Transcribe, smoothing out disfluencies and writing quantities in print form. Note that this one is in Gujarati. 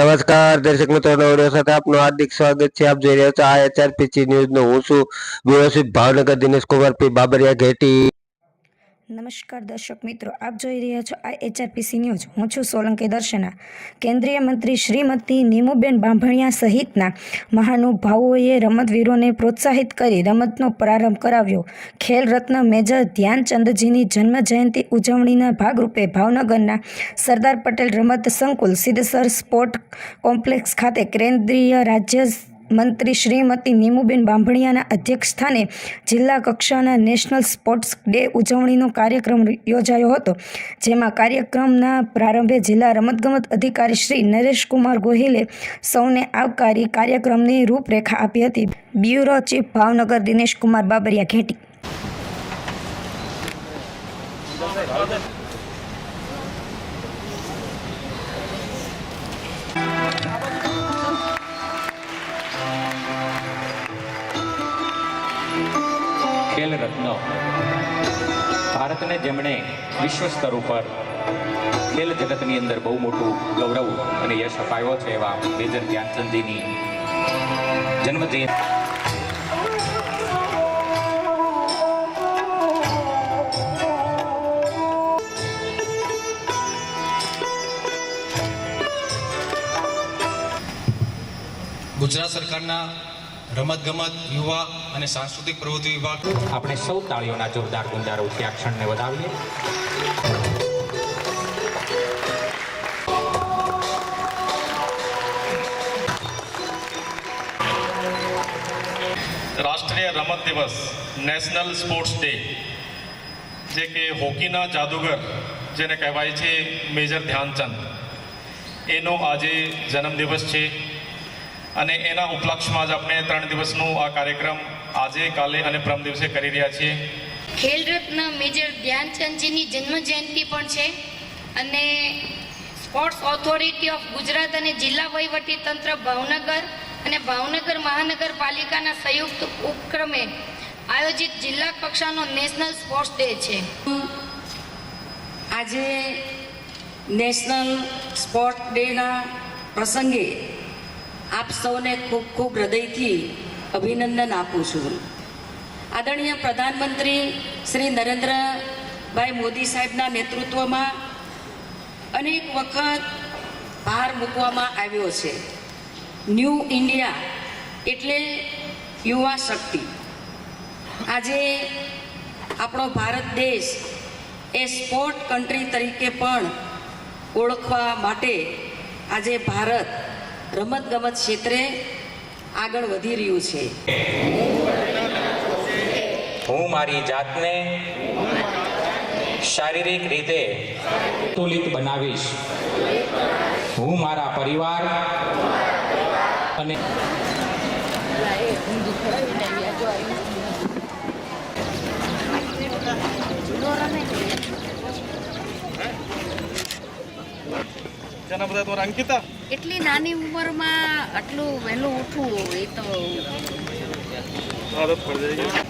નમસ્કાર દર્શક મિત્રો, નવડિયો સાથે આપનું હાર્દિક સ્વાગત છે। આપ જોઈ રહ્યા છો આ HRPC ન્યૂઝનો હું છું વ્યવસ્થિત ભાવનગર દિનેશ કુમાર પી બાબરિયા ઘેટી। નમસ્કાર દર્શક મિત્રો, આપ જોઈ રહ્યા છો આ HRPC ન્યૂઝ। હું છું સોલંકી દર્શના। કેન્દ્રીય મંત્રી શ્રીમતી નીમુબેન બાંભણિયા સહિતના મહાનુભાવોએ રમતવીરોને પ્રોત્સાહિત કરી રમતનો પ્રારંભ કરાવ્યો। ખેલ રત્ન મેજર ધ્યાનચંદજીની જન્મજયંતિ ઉજવણીના ભાગરૂપે ભાવનગરના સરદાર પટેલ રમત સંકુલ સિદ્ધસર સ્પોર્ટ કોમ્પ્લેક્સ ખાતે કેન્દ્રીય રાજ્ય મંત્રી શ્રીમતી નીમુબેન બાંભણિયાના અધ્યક્ષસ્થાને જિલ્લા કક્ષાના નેશનલ સ્પોર્ટ્સ ડે ઉજવણીનો કાર્યક્રમ યોજાયો હતો, જેમાં કાર્યક્રમના પ્રારંભે જિલ્લા રમતગમત અધિકારી શ્રી નરેશકુમાર ગોહિલે સૌને આવકારી કાર્યક્રમની રૂપરેખા આપી હતી। Bureau chief Bhavnagar Dinesh Kumar Babariya Gheti. ખેલ રત્ન ભારતને જેમણે વિશ્વ સ્તર ઉપર ખેલ જગતની અંદર બહુ મોટું ગૌરવ અને યશ અપાવ્યો છે એવા મેજર ધ્યાનચંદજીની જન્મજયંતિ ગુજરાત સરકારના રમતગમત યુવા અને સાંસ્કૃતિક પ્રવૃત્તિ વિભાગ આપણે સૌ તાળીઓના જોરદાર ગુંજારોથી આ ક્ષણને વધાવીએ। રાષ્ટ્રીય રમત દિવસ નેશનલ સ્પોર્ટ્સ ડે, જે કે હોકીના જાદુગર જેને કહેવાય છે મેજર ધ્યાનચંદ, એનો આજે જન્મદિવસ છે અને એના ઉપલક્ષમાં જ આપણે 3 દિવસનું આ કાર્યક્રમ આજે, કાલે અને પરમ દિવસે કરી રહ્યા છીએ। ખેલ રત્ન મેજર ધ્યાનચંદજીની જન્મજયંતિ પણ છે અને સ્પોર્ટ્સ ઓથોરિટી ઓફ ગુજરાત અને જિલ્લા વહીવટી તંત્ર ભાવનગર અને ભાવનગર મહાનગરપાલિકાના સંયુક્ત ઉપક્રમે આયોજિત જિલ્લા કક્ષાનો નેશનલ સ્પોર્ટ્સ ડે છે। આજે નેશનલ સ્પોર્ટ ડેના પ્રસંગે આપ સૌને ખૂબ ખૂબ હૃદયથી અભિનંદન આપું છું। આદરણીય પ્રધાનમંત્રી શ્રી નરેન્દ્રભાઈ મોદી સાહેબના નેતૃત્વમાં અનેક વખત ભાર મૂકવામાં આવ્યો છે। ન્યૂ ઇન્ડિયા એટલે યુવા શક્તિ। આજે આપણો ભારત દેશ એ સ્પોર્ટ કન્ટ્રી તરીકે પણ ઓળખવા માટે આજે ભારત રમતગમત ક્ષેત્રે આગળ વધી રહ્યું છે। હું મારી જાતને શારીરિક રીતે સંતુલિત બનાવીશ। હું મારા પરિવાર અને અંકિતા એટલી નાની ઉંમરમાં આટલું વહેલું ઉઠવું એ તો આદત પડી જાય।